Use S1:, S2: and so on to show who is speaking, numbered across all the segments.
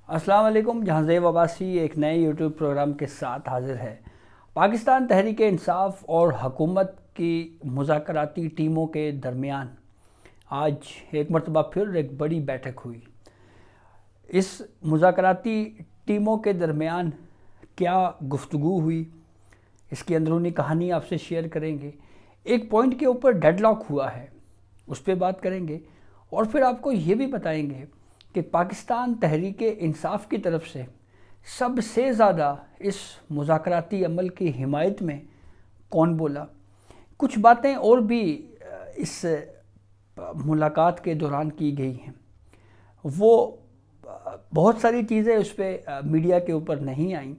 S1: السلام علیکم. جہاں زیب عباسی ایک نئے یوٹیوب پروگرام کے ساتھ حاضر ہے. پاکستان تحریک انصاف اور حکومت کی مذاکراتی ٹیموں کے درمیان آج ایک مرتبہ پھر ایک بڑی بیٹھک ہوئی. اس مذاکراتی ٹیموں کے درمیان کیا گفتگو ہوئی، اس کی اندرونی کہانی آپ سے شیئر کریں گے. ایک پوائنٹ کے اوپر ڈیڈ لاک ہوا ہے، اس پہ بات کریں گے، اور پھر آپ کو یہ بھی بتائیں گے کہ پاکستان تحریک انصاف کی طرف سے سب سے زیادہ اس مذاکراتی عمل کی حمایت میں کون بولا. کچھ باتیں اور بھی اس ملاقات کے دوران کی گئی ہیں. وہ بہت ساری چیزیں اس پہ میڈیا کے اوپر نہیں آئیں،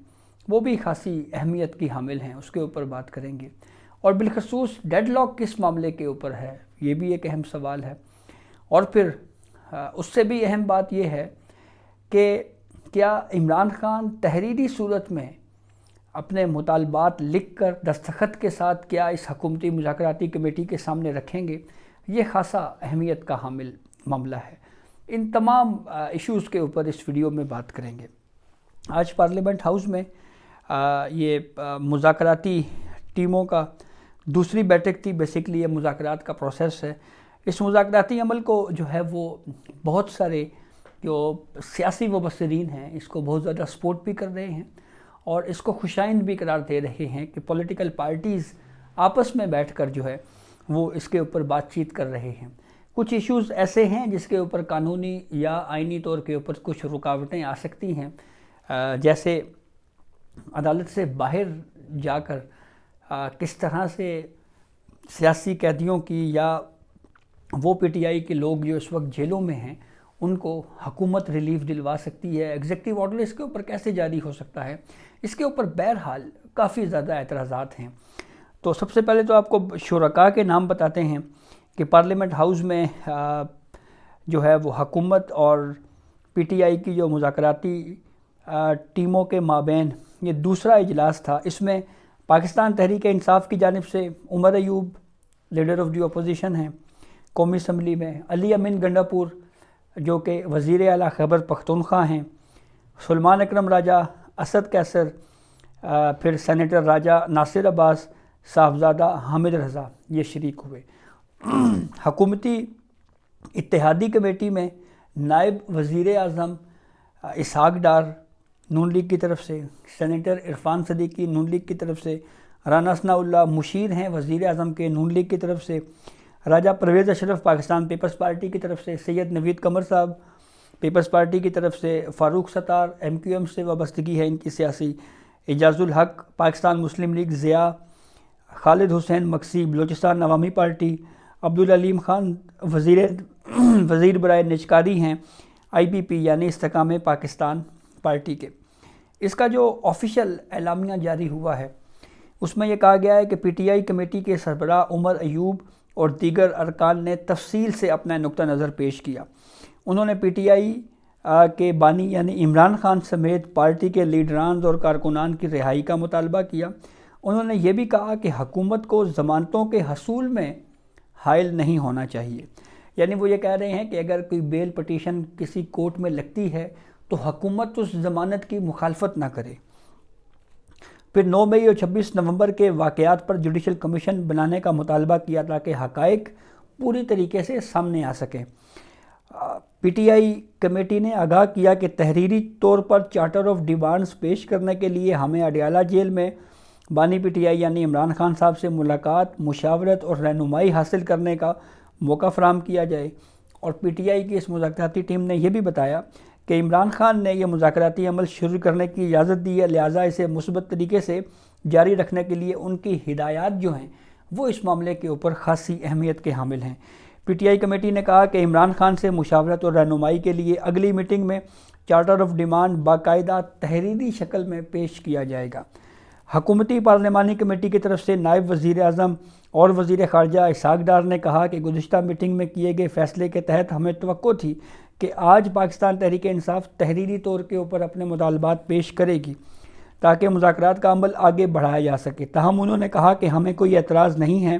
S1: وہ بھی خاصی اہمیت کی حامل ہیں، اس کے اوپر بات کریں گے. اور بالخصوص ڈیڈ لاک کس معاملے کے اوپر ہے، یہ بھی ایک اہم سوال ہے. اور پھر اس سے بھی اہم بات یہ ہے کہ کیا عمران خان تحریری صورت میں اپنے مطالبات لکھ کر دستخط کے ساتھ کیا اس حکومتی مذاکراتی کمیٹی کے سامنے رکھیں گے. یہ خاصا اہمیت کا حامل معاملہ ہے. ان تمام ایشوز کے اوپر اس ویڈیو میں بات کریں گے. آج پارلیمنٹ ہاؤس میں یہ مذاکراتی ٹیموں کا دوسری بیٹھک تھی. بیسیکلی یہ مذاکرات کا پروسیس ہے. اس مذاکراتی عمل کو جو ہے وہ بہت سارے جو سیاسی مبصرین ہیں اس کو بہت زیادہ سپورٹ بھی کر رہے ہیں، اور اس کو خوشائند بھی قرار دے رہے ہیں کہ پولیٹیکل پارٹیز آپس میں بیٹھ کر جو ہے وہ اس کے اوپر بات چیت کر رہے ہیں. کچھ ایشوز ایسے ہیں جس کے اوپر قانونی یا آئینی طور کے اوپر کچھ رکاوٹیں آ سکتی ہیں، جیسے عدالت سے باہر جا کر کس طرح سے سیاسی قیدیوں کی یا وہ پی ٹی آئی کے لوگ جو اس وقت جیلوں میں ہیں ان کو حکومت ریلیف دلوا سکتی ہے. ایگزیکٹو آرڈر اس کے اوپر کیسے جاری ہو سکتا ہے، اس کے اوپر بہرحال کافی زیادہ اعتراضات ہیں. تو سب سے پہلے تو آپ کو شرکاء کے نام بتاتے ہیں کہ پارلیمنٹ ہاؤس میں جو ہے وہ حکومت اور پی ٹی آئی کی جو مذاکراتی ٹیموں کے مابین یہ دوسرا اجلاس تھا. اس میں پاکستان تحریک انصاف کی جانب سے Umar Ayub leader of the opposition ہیں قومی اسمبلی میں، علی امین گنڈاپور جو کہ وزیر اعلیٰ خیبر پختونخوا ہیں، سلمان اکرم راجہ، اسد کیسر، پھر سینیٹر راجہ ناصر عباس، صاحبزادہ حامد رضا، یہ شریک ہوئے. حکومتی اتحادی کمیٹی میں نائب وزیر اعظم اسحاق ڈار نون لیگ کی طرف سے، سینیٹر عرفان صدیقی نون لیگ کی طرف سے، رانا ثناء اللہ مشیر ہیں وزیر اعظم کے نون لیگ کی طرف سے، راجہ پرویز اشرف پاکستان پیپلز پارٹی کی طرف سے، سید نوید قمر صاحب پیپلز پارٹی کی طرف سے، Farooq Sattar M Q M سے وابستگی ہے ان کی سیاسی، اعجاز الحق پاکستان مسلم لیگ ضیاء، خالد حسین مکسی بلوچستان عوامی پارٹی، عبدالعلیم خان وزیر برائے نجکاری ہیں آئی پی پی یعنی استحکام پاکستان پارٹی کے. اس کا جو آفیشیل اعلامیہ جاری ہوا ہے اس میں یہ کہا گیا ہے کہ پی ٹی آئی کمیٹی کے سربراہ عمر ایوب اور دیگر ارکان نے تفصیل سے اپنا نقطہ نظر پیش کیا. انہوں نے پی ٹی آئی کے بانی یعنی عمران خان سمیت پارٹی کے لیڈران اور کارکنان کی رہائی کا مطالبہ کیا. انہوں نے یہ بھی کہا کہ حکومت کو ضمانتوں کے حصول میں حائل نہیں ہونا چاہیے. یعنی وہ یہ کہہ رہے ہیں کہ اگر کوئی بیل پٹیشن کسی کورٹ میں لگتی ہے تو حکومت اس ضمانت کی مخالفت نہ کرے. پھر 9 مئی اور 26 نومبر کے واقعات پر جوڈیشل کمیشن بنانے کا مطالبہ کیا تاکہ حقائق پوری طریقے سے سامنے آ سکیں. پی ٹی آئی کمیٹی نے آگاہ کیا کہ تحریری طور پر چارٹر آف ڈیمانڈز پیش کرنے کے لیے ہمیں اڈیالہ جیل میں بانی پی ٹی آئی یعنی عمران خان صاحب سے ملاقات، مشاورت اور رہنمائی حاصل کرنے کا موقع فراہم کیا جائے. اور پی ٹی آئی کی اس مذاکراتی ٹیم نے یہ بھی بتایا کہ عمران خان نے یہ مذاکراتی عمل شروع کرنے کی اجازت دی ہے، لہٰذا اسے مثبت طریقے سے جاری رکھنے کے لیے ان کی ہدایات جو ہیں وہ اس معاملے کے اوپر خاصی اہمیت کے حامل ہیں. پی ٹی آئی کمیٹی نے کہا کہ عمران خان سے مشاورت اور رہنمائی کے لیے اگلی میٹنگ میں چارٹر آف ڈیمانڈ باقاعدہ تحریری شکل میں پیش کیا جائے گا. حکومتی پارلیمانی کمیٹی کی طرف سے نائب وزیر اعظم اور وزیر خارجہ اسحاق ڈار نے کہا کہ گزشتہ میٹنگ میں کیے گئے فیصلے کے تحت ہمیں توقع تھی کہ آج پاکستان تحریک انصاف تحریری طور کے اوپر اپنے مطالبات پیش کرے گی تاکہ مذاکرات کا عمل آگے بڑھایا جا سکے. تاہم انہوں نے کہا کہ ہمیں کوئی اعتراض نہیں ہے.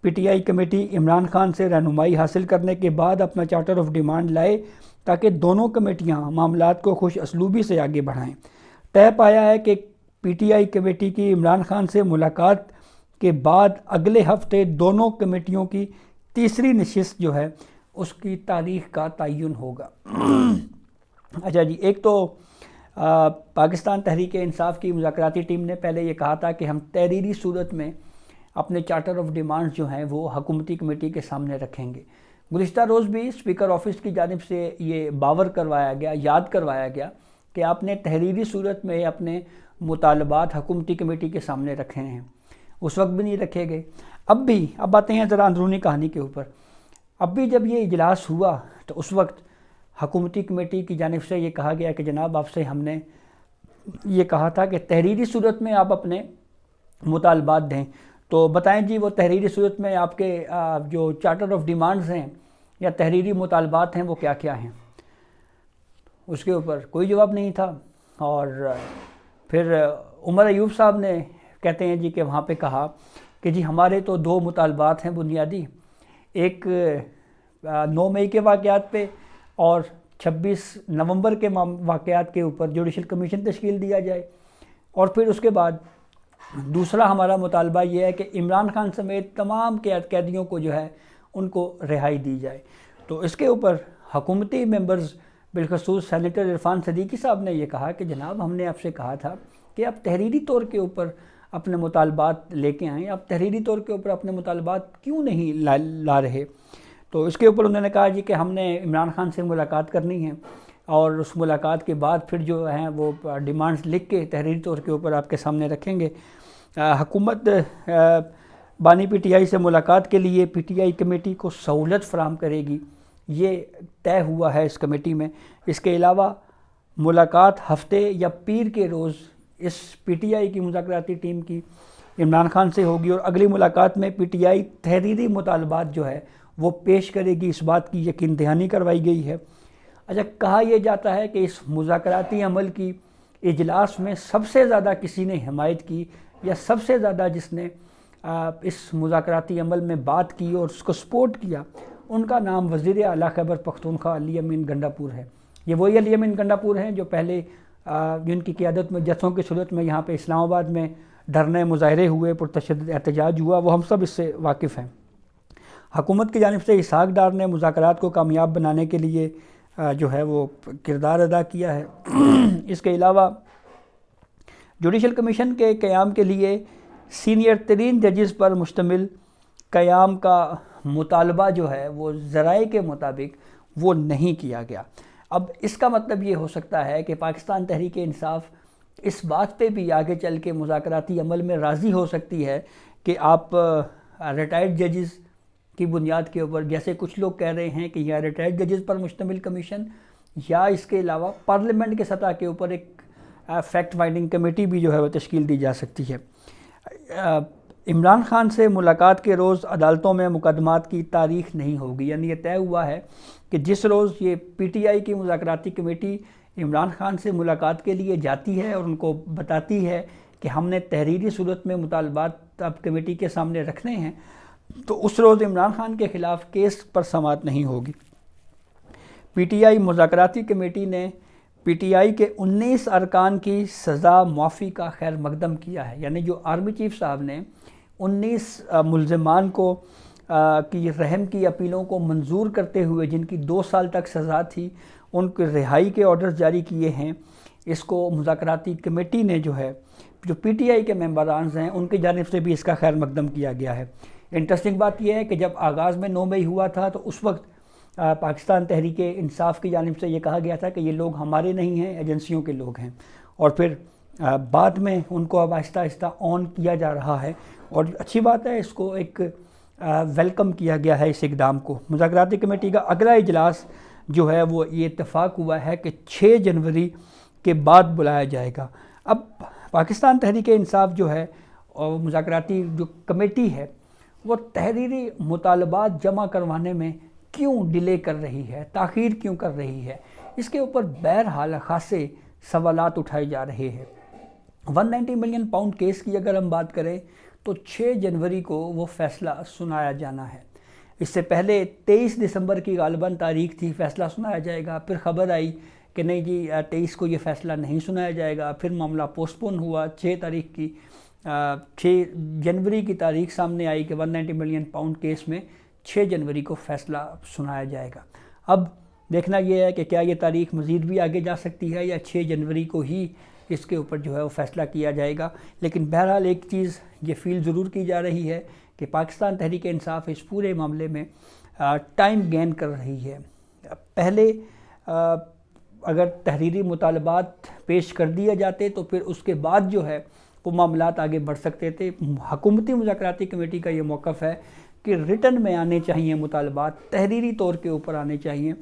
S1: P T I committee Imran Khan سے رہنمائی حاصل کرنے کے بعد اپنا چارٹر آف ڈیمانڈ لائے تاکہ دونوں کمیٹیاں معاملات کو خوش اسلوبی سے آگے بڑھائیں۔ طے پایا ہے کہ پی ٹی آئی کمیٹی کی عمران خان سے ملاقات کے بعد اگلے ہفتے دونوں کمیٹیوں کی تیسری نشست جو ہے اس کی تاریخ کا تعین ہوگا۔ اچھا جی، ایک تو پاکستان تحریک انصاف کی مذاکراتی ٹیم نے پہلے یہ کہا تھا کہ ہم تحریری صورت میں اپنے چارٹر آف ڈیمانڈز جو ہیں وہ حکومتی کمیٹی کے سامنے رکھیں گے۔ گزشتہ روز بھی اسپیکر آفس کی جانب سے یہ باور کروایا گیا، یاد کروایا گیا کہ آپ نے تحریری صورت میں اپنے مطالبات حکومتی کمیٹی کے سامنے رکھے ہیں۔ اس وقت بھی نہیں رکھے گئے، اب آتے ہیں ذرا اندرونی کہانی کے اوپر۔ اب بھی جب یہ اجلاس ہوا تو اس وقت حکومتی کمیٹی کی جانب سے یہ کہا گیا کہ جناب آپ سے ہم نے یہ کہا تھا کہ تحریری صورت میں آپ اپنے مطالبات دیں، تو بتائیں جی وہ تحریری صورت میں آپ کے جو چارٹر آف ڈیمانڈز ہیں یا تحریری مطالبات ہیں وہ کیا کیا ہیں۔ اس کے اوپر کوئی جواب نہیں تھا۔ اور پھر عمر ایوب صاحب نے کہتے ہیں جی کہ وہاں پہ کہا کہ جی ہمارے تو دو مطالبات ہیں بنیادی، ایک 9 مئی کے واقعات پہ اور 26 نومبر کے واقعات کے اوپر جوڈیشل کمیشن تشکیل دیا جائے، اور پھر اس کے بعد دوسرا ہمارا مطالبہ یہ ہے کہ عمران خان سمیت تمام قیدیوں کو جو ہے ان کو رہائی دی جائے۔ تو اس کے اوپر حکومتی ممبرز بالخصوص سینیٹر عرفان صدیقی صاحب نے یہ کہا کہ جناب ہم نے آپ سے کہا تھا کہ آپ تحریری طور کے اوپر اپنے مطالبات لے کے آئیں، آپ تحریری طور کے اوپر اپنے مطالبات کیوں نہیں لا رہے۔ تو اس کے اوپر انہوں نے کہا جی کہ ہم نے عمران خان سے ملاقات کرنی ہے، اور اس ملاقات کے بعد پھر جو ہیں وہ ڈیمانڈز لکھ کے تحریری طور کے اوپر آپ کے سامنے رکھیں گے۔ حکومت بانی پی ٹی آئی سے ملاقات کے لیے پی ٹی آئی کمیٹی کو سہولت فراہم کرے گی، یہ طے ہوا ہے اس کمیٹی میں۔ اس کے علاوہ ملاقات ہفتے یا پیر کے روز اس پی ٹی آئی کی مذاکراتی ٹیم کی عمران خان سے ہوگی، اور اگلی ملاقات میں پی ٹی آئی تحریری مطالبات جو ہے وہ پیش کرے گی، اس بات کی یقین دہانی کروائی گئی ہے۔ اچھا، کہا یہ جاتا ہے کہ اس مذاکراتی عمل کی اجلاس میں سب سے زیادہ کسی نے حمایت کی یا سب سے زیادہ جس نے اس مذاکراتی عمل میں بات کی اور اس کو سپورٹ کیا، ان کا نام وزیر اعلیٰ خیبر پختونخوا علی امین گنڈاپور ہے۔ یہ وہی علی امین گنڈاپور ہیں جو پہلے جن کی قیادت میں جتھوں کی صورت میں یہاں پہ اسلام آباد میں دھرنے مظاہرے ہوئے، پرتشدد احتجاج ہوا، وہ ہم سب اس سے واقف ہیں۔ حکومت کی جانب سے اسحاق ڈار نے مذاکرات کو کامیاب بنانے کے لیے جو ہے وہ کردار ادا کیا ہے۔ اس کے علاوہ جوڈیشل کمیشن کے قیام کے لیے سینئر ترین ججز پر مشتمل قیام کا مطالبہ جو ہے وہ ذرائع کے مطابق وہ نہیں کیا گیا۔ اب اس کا مطلب یہ ہو سکتا ہے کہ پاکستان تحریک انصاف اس بات پہ بھی آگے چل کے مذاکراتی عمل میں راضی ہو سکتی ہے کہ آپ ریٹائرڈ ججز کی بنیاد کے اوپر، جیسے کچھ لوگ کہہ رہے ہیں کہ یہ ریٹائرڈ ججز پر مشتمل کمیشن، یا اس کے علاوہ پارلیمنٹ کے سطح کے اوپر ایک فیکٹ فائنڈنگ کمیٹی بھی جو ہے وہ تشکیل دی جا سکتی ہے۔ عمران خان سے ملاقات کے روز عدالتوں میں مقدمات کی تاریخ نہیں ہوگی، یعنی یہ طے ہوا ہے کہ جس روز یہ پی ٹی آئی کی مذاکراتی کمیٹی عمران خان سے ملاقات کے لیے جاتی ہے اور ان کو بتاتی ہے کہ ہم نے تحریری صورت میں مطالبات اب کمیٹی کے سامنے رکھنے ہیں، تو اس روز عمران خان کے خلاف کیس پر سماعت نہیں ہوگی۔ پی ٹی آئی مذاکراتی کمیٹی نے پی ٹی آئی کے 19 ارکان کی سزا معافی کا خیر مقدم کیا ہے، یعنی جو آرمی چیف صاحب نے 19 ملزمان کو کی رحم کی اپیلوں کو منظور کرتے ہوئے جن کی 2 سال تک سزا تھی، ان کے رہائی کے آرڈرز جاری کیے ہیں، اس کو مذاکراتی کمیٹی نے جو ہے جو پی ٹی آئی کے ممبران ہیں ان کی جانب سے بھی اس کا خیر مقدم کیا گیا ہے۔ انٹرسٹنگ بات یہ ہے کہ جب آغاز میں 9 مئی ہوا تھا تو اس وقت پاکستان تحریک انصاف کی جانب سے یہ کہا گیا تھا کہ یہ لوگ ہمارے نہیں ہیں، ایجنسیوں کے لوگ ہیں، اور پھر بعد میں ان کو اب آہستہ آہستہ آن کیا جا رہا ہے، اور اچھی بات ہے، اس کو ایک ویلکم کیا گیا ہے اس اقدام کو۔ مذاکراتی کمیٹی کا اگلا اجلاس جو ہے وہ یہ اتفاق ہوا ہے کہ 6 جنوری کے بعد بلایا جائے گا۔ اب پاکستان تحریک انصاف جو ہے اور مذاکراتی جو کمیٹی ہے وہ تحریری مطالبات جمع کروانے میں کیوں ڈیلے کر رہی ہے، تاخیر کیوں کر رہی ہے، اس کے اوپر بہرحال خاصے سوالات اٹھائے جا رہے ہیں۔ 190 ملین پاؤنڈ کیس کی اگر ہم بات کریں تو 6 جنوری کو وہ فیصلہ سنایا جانا ہے۔ اس سے پہلے 23 دسمبر کی غالباً تاریخ تھی، فیصلہ سنایا جائے گا، پھر خبر آئی کہ نہیں جی 23 کو یہ فیصلہ نہیں سنایا جائے گا، پھر معاملہ پوسٹ پون ہوا 6 جنوری کی تاریخ سامنے آئی کہ 190 ملین پاؤنڈ کیس میں 6 جنوری کو فیصلہ سنایا جائے گا۔ اب دیکھنا یہ ہے کہ کیا یہ تاریخ مزید بھی آگے جا سکتی ہے یا 6 جنوری کو ہی اس کے اوپر جو ہے وہ فیصلہ کیا جائے گا۔ لیکن بہرحال ایک چیز یہ فیل ضرور کی جا رہی ہے کہ پاکستان تحریک انصاف اس پورے معاملے میں ٹائم گین کر رہی ہے۔ پہلے اگر تحریری مطالبات پیش کر دیے جاتے تو پھر اس کے بعد جو ہے وہ معاملات آگے بڑھ سکتے تھے۔ حکومتی مذاکراتی کمیٹی کا یہ موقف ہے کہ ریٹن میں آنے چاہیے مطالبات، تحریری طور کے اوپر آنے چاہیے۔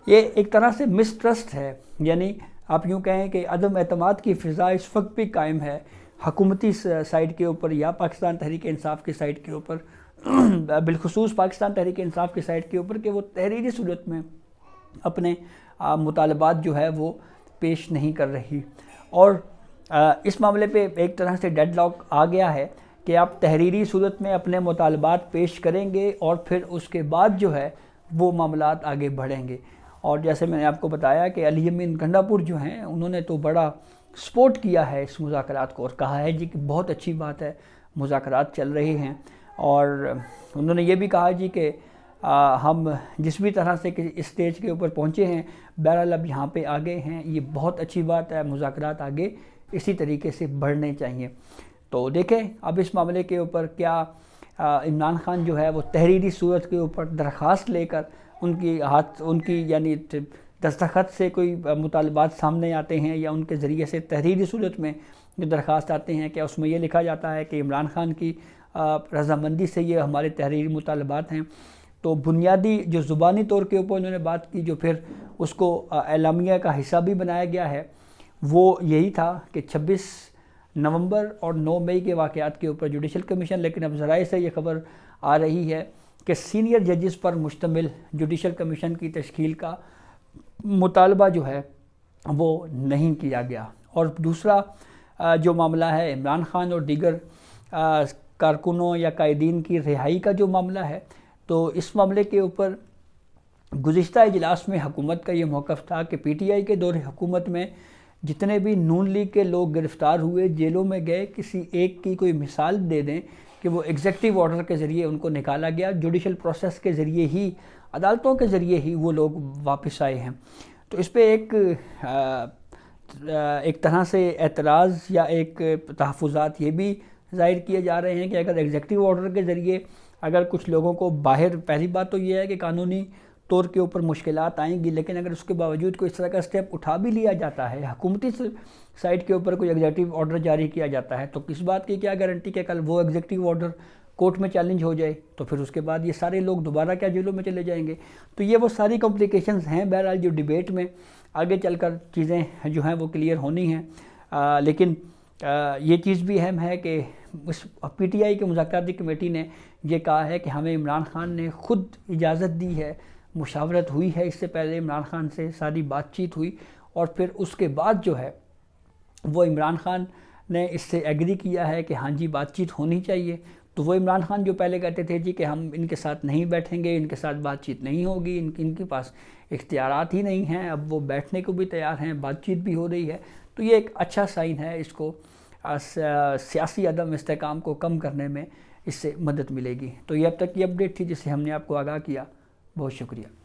S1: یہ ایک طرح سے مسٹرسٹ ہے، یعنی آپ یوں کہیں کہ عدم اعتماد کی فضا اس وقت بھی قائم ہے حکومتی سائٹ کے اوپر یا پاکستان تحریک انصاف کی سائٹ کے اوپر، بالخصوص پاکستان تحریک انصاف کی سائٹ کے اوپر، کہ وہ تحریری صورت میں اپنے مطالبات جو ہے وہ پیش نہیں کر رہی۔ اور اس معاملے پہ ایک طرح سے ڈیڈ لاک آ گیا ہے کہ آپ تحریری صورت میں اپنے مطالبات پیش کریں گے اور پھر اس کے بعد جو ہے وہ معاملات آگے بڑھیں گے۔ اور جیسے میں نے آپ کو بتایا کہ علی امین گنڈاپور جو ہیں انہوں نے تو بڑا سپورٹ کیا ہے اس مذاکرات کو اور کہا ہے جی کہ بہت اچھی بات ہے، مذاکرات چل رہے ہیں، اور انہوں نے یہ بھی کہا جی کہ ہم جس بھی طرح سے اس سٹیج کے اوپر پہنچے ہیں بہرحال اب یہاں پہ آگے ہیں، یہ بہت اچھی بات ہے، مذاکرات آگے اسی طریقے سے بڑھنے چاہیے۔ تو دیکھیں اب اس معاملے کے اوپر کیا عمران خان جو ہے وہ تحریری صورت کے اوپر درخواست لے کر ان کی یعنی دستخط سے کوئی مطالبات سامنے آتے ہیں یا ان کے ذریعے سے تحریری صورت میں جو درخواست آتے ہیں، کیا اس میں یہ لکھا جاتا ہے کہ عمران خان کی رضامندی سے یہ ہمارے تحریری مطالبات ہیں؟ تو بنیادی جو زبانی طور کے اوپر انہوں نے بات کی، جو پھر اس کو اعلامیہ کا حصہ بھی بنایا گیا ہے، وہ یہی تھا کہ 26 نومبر اور 9 مئی کے واقعات کے اوپر جوڈیشل کمیشن، لیکن اب ذرائع سے یہ خبر آ رہی ہے کہ سینئر ججز پر مشتمل جوڈیشل کمیشن کی تشکیل کا مطالبہ جو ہے وہ نہیں کیا گیا۔ اور دوسرا جو معاملہ ہے عمران خان اور دیگر کارکنوں یا قائدین کی رہائی کا جو معاملہ ہے، تو اس معاملے کے اوپر گزشتہ اجلاس میں حکومت کا یہ موقف تھا کہ پی ٹی آئی کے دور حکومت میں جتنے بھی نون لیگ کے لوگ گرفتار ہوئے، جیلوں میں گئے، کسی ایک کی کوئی مثال دے دیں کہ وہ ایگزیکٹو آرڈر کے ذریعے ان کو نکالا گیا، جوڈیشل پروسیس کے ذریعے ہی، عدالتوں کے ذریعے ہی وہ لوگ واپس آئے ہیں۔ تو اس پہ ایک طرح سے اعتراض یا ایک تحفظات یہ بھی ظاہر کیے جا رہے ہیں کہ اگر ایگزیکٹو آرڈر کے ذریعے اگر کچھ لوگوں کو باہر، پہلی بات تو یہ ہے کہ قانونی طور کے اوپر مشکلات آئیں گی، لیکن اگر اس کے باوجود کوئی اس طرح کا سٹیپ اٹھا بھی لیا جاتا ہے، حکومتی سائٹ کے اوپر کوئی ایگزیکٹو آرڈر جاری کیا جاتا ہے، تو کس بات کی کیا گارنٹی کہ کل وہ ایگزیکٹو آرڈر کورٹ میں چیلنج ہو جائے تو پھر اس کے بعد یہ سارے لوگ دوبارہ کیا جیلوں میں چلے جائیں گے؟ تو یہ وہ ساری کمپلیکیشنز ہیں بہرحال جو ڈیبیٹ میں آگے چل کر چیزیں جو ہیں وہ کلیئر ہونی ہیں۔ لیکن یہ چیز بھی اہم ہے کہ اس پی ٹی آئی کے مذاکراتی کمیٹی نے یہ کہا ہے کہ ہمیں عمران خان نے خود اجازت دی ہے، مشاورت ہوئی ہے، اس سے پہلے عمران خان سے ساری بات چیت ہوئی، اور پھر اس کے بعد جو ہے وہ عمران خان نے اس سے ایگری کیا ہے کہ ہاں جی بات چیت ہونی چاہیے۔ تو وہ عمران خان جو پہلے کہتے تھے جی کہ ہم ان کے ساتھ نہیں بیٹھیں گے، ان کے ساتھ بات چیت نہیں ہوگی، ان کے پاس اختیارات ہی نہیں ہیں، اب وہ بیٹھنے کو بھی تیار ہیں، بات چیت بھی ہو رہی ہے، تو یہ ایک اچھا سائن ہے، اس کو سیاسی عدم استحکام کو کم کرنے میں اس سے مدد ملے گی۔ تو یہ اب تک کی اپڈیٹ تھی جس سے ہم نے آپ کو آگاہ کیا، بہت شکریہ۔